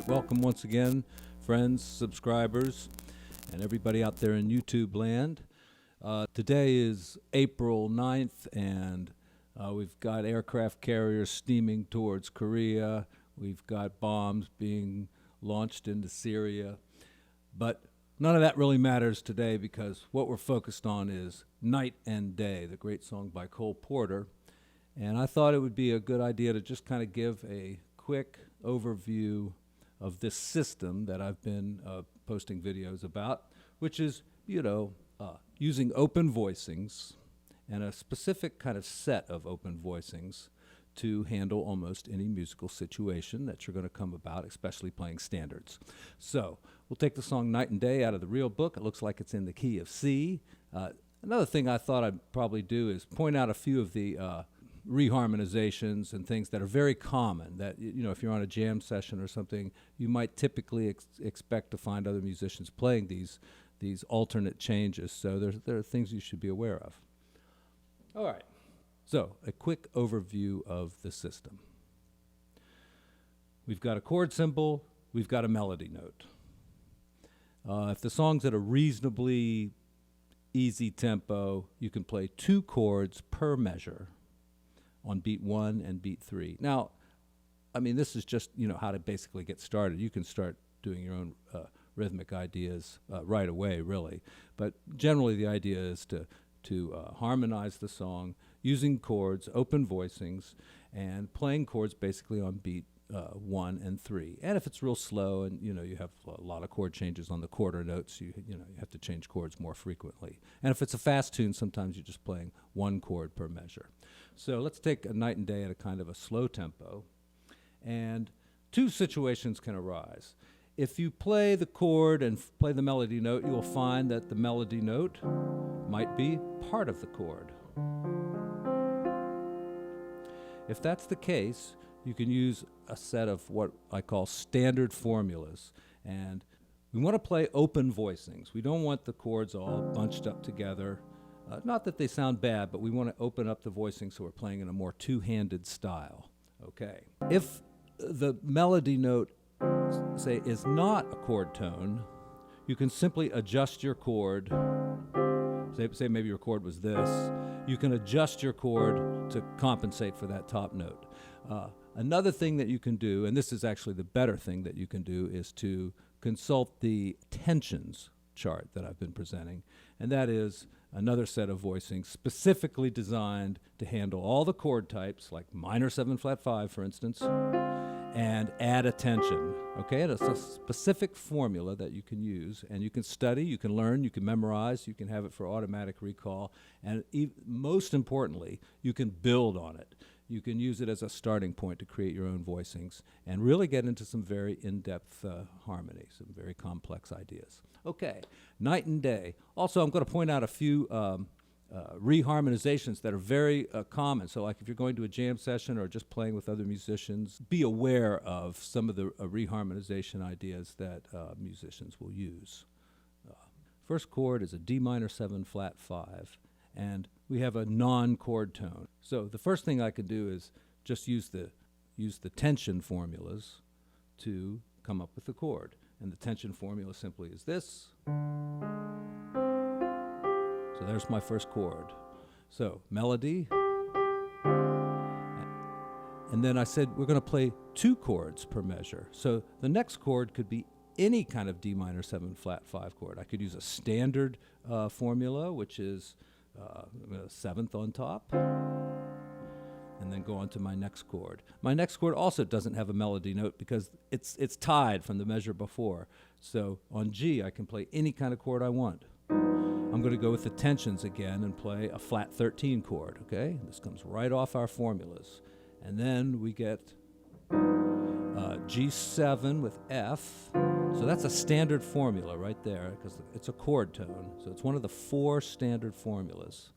right, welcome once again, friends, subscribers, and everybody out there in YouTube land. Today is April 9th, and we've got aircraft carriers steaming towards Korea. We've got bombs being launched into Syria. But none of that really matters today because what we're focused on is Night and Day, the great song by Cole Porter. And I thought it would be a good idea to just kind of give a quick overview of this system that I've been posting videos about, which is, using open voicings and a specific kind of set of open voicings to handle almost any musical situation that you're going to come about, especially playing standards. So we'll take the song Night and Day out of the real book. It looks like it's in the key of C. Another thing I thought I'd probably do is point out a few of the reharmonizations and things that are very common that, if you're on a jam session or something, you might typically expect to find other musicians playing these alternate changes. So there are things you should be aware of. All right. So a quick overview of the system. We've got a chord symbol. We've got a melody note. If the song's at a reasonably easy tempo, you can play 2 chords per measure on beat 1 and beat 3. Now, this is just, how to basically get started. You can start doing your own rhythmic ideas right away, really. But generally, the idea is to harmonize the song using chords, open voicings, and playing chords basically on beat 1 and 3. And if it's real slow and, you have a lot of chord changes on the quarter notes, you have to change chords more frequently. And if it's a fast tune, sometimes you're just playing 1 chord per measure. So let's take a Night and Day at a kind of a slow tempo. And 2 situations can arise. If you play the chord and play the melody note, you will find that the melody note might be part of the chord. If that's the case, you can use a set of what I call standard formulas. And we want to play open voicings. We don't want the chords all bunched up together. Not that they sound bad, but we want to open up the voicing so we're playing in a more two-handed style. Okay. If the melody note, say, is not a chord tone, you can simply adjust your chord. Say maybe your chord was this. You can adjust your chord to compensate for that top note. Another thing that you can do, and this is actually the better thing that you can do, is to consult the tensions chart that I've been presenting, and that is another set of voicings specifically designed to handle all the chord types, like minor 7 flat 5, for instance, and add a tension. Okay, and it's a specific formula that you can use, and you can study, you can learn, you can memorize, you can have it for automatic recall, and most importantly, you can build on it. You can use it as a starting point to create your own voicings and really get into some very in-depth harmony, some very complex ideas. Okay, Night and Day. Also, I'm going to point out a few reharmonizations that are very common. So like if you're going to a jam session or just playing with other musicians, be aware of some of the reharmonization ideas that musicians will use. First chord is a D minor 7 flat 5, and we have a non-chord tone. So the first thing I could do is just use the tension formulas to come up with the chord. And the tension formula simply is this. So there's my first chord. So melody. And then I said we're going to play 2 chords per measure. So the next chord could be any kind of D minor 7 flat 5 chord. I could use a standard formula, which is a 7th on top, and then go on to my next chord. My next chord also doesn't have a melody note because it's tied from the measure before. So on G, I can play any kind of chord I want. I'm going to go with the tensions again and play a flat 13 chord, okay? This comes right off our formulas. And then we get G7 with F. So that's a standard formula right there because it's a chord tone. So it's one of the 4 standard formulas.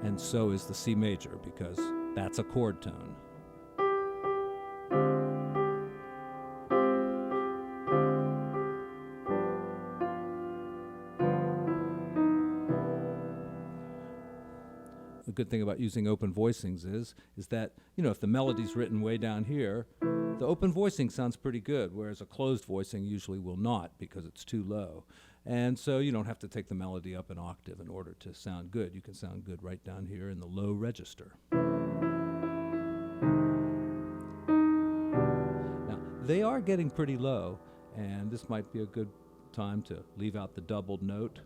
And so is the C major because that's a chord tone. The good thing about using open voicings is that, if the melody's written way down here, The open voicing sounds pretty good, whereas a closed voicing usually will not because it's too low. And so you don't have to take the melody up an octave in order to sound good. You can sound good right down here in the low register. Now, they are getting pretty low, and this might be a good time to leave out the doubled note,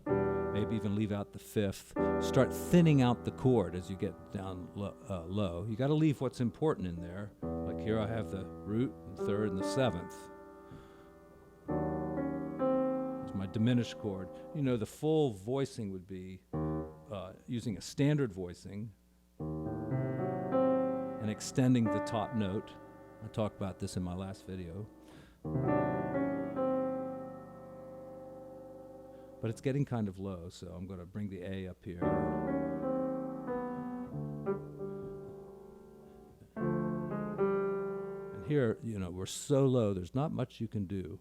maybe even leave out the fifth. Start thinning out the chord as you get down low. You got to leave what's important in there. Like here I have the root, the third, and the seventh. There's my diminished chord. You know, the full voicing would be using a standard voicing and extending the top note. I talked about this in my last video. But it's getting kind of low, so I'm going to bring the A up here. And here, you know, we're so low, there's not much you can do.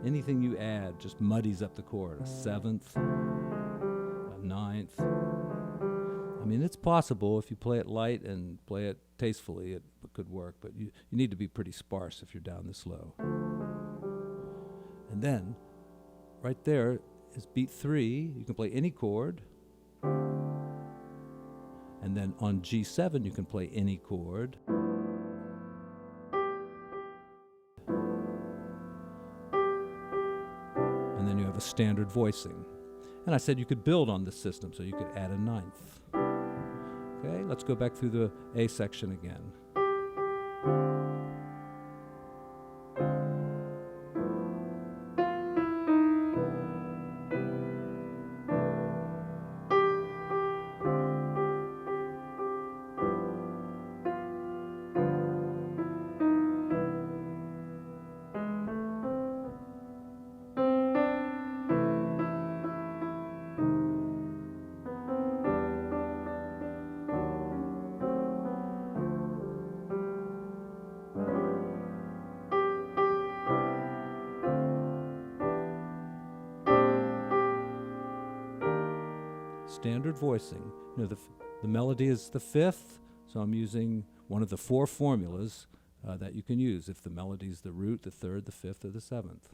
Anything you add just muddies up the chord. A seventh, a ninth. I mean, it's possible if you play it light and play it tastefully, it could work, but you need to be pretty sparse if you're down this low. And then, right there is beat 3. You can play any chord. And then on G7, you can play any chord. And then you have a standard voicing. And I said you could build on this system, so you could add a ninth. Okay, let's go back through the A section again. Standard voicing. You know, the melody is the fifth, so I'm using one of the 4 formulas that you can use if the melody is the root, the third, the fifth, or the seventh.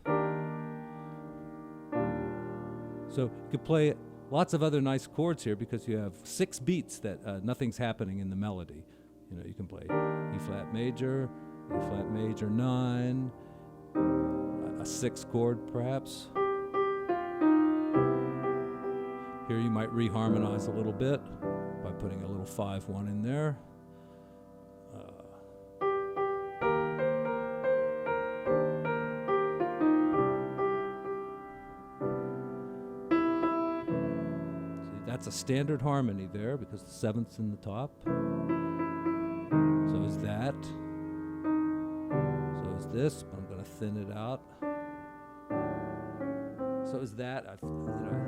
So you could play lots of other nice chords here because you have 6 beats that nothing's happening in the melody. You know, you can play E flat major 9, a 6th chord perhaps. Here you might reharmonize a little bit by putting a little 5-1 in there. See, that's a standard harmony there because the 7th's in the top. So is that. So is this, but I'm going to thin it out. So is that.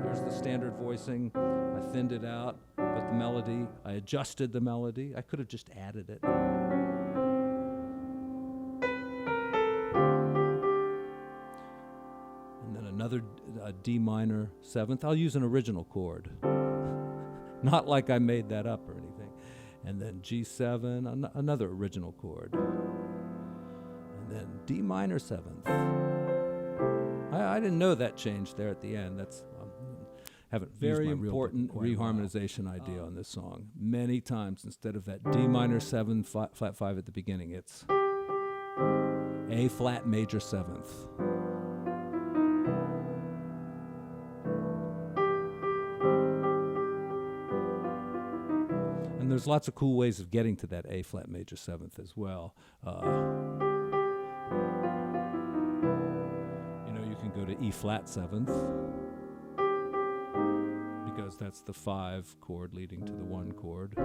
Here's the standard voicing. I thinned it out, but the melody, I adjusted the melody. I could have just added it. And then another D minor 7th. I'll use an original chord. Not like I made that up or anything. And then G7, another original chord. And then D minor 7th. I didn't know that changed there at the end. That's haven't very important reharmonization idea on this song. Many times instead of that D minor 7 flat 5 at the beginning, it's A flat major 7th. And there's lots of cool ways of getting to that A flat major 7th as well. You can go to E flat 7th because that's the 5 chord leading to the 1 chord.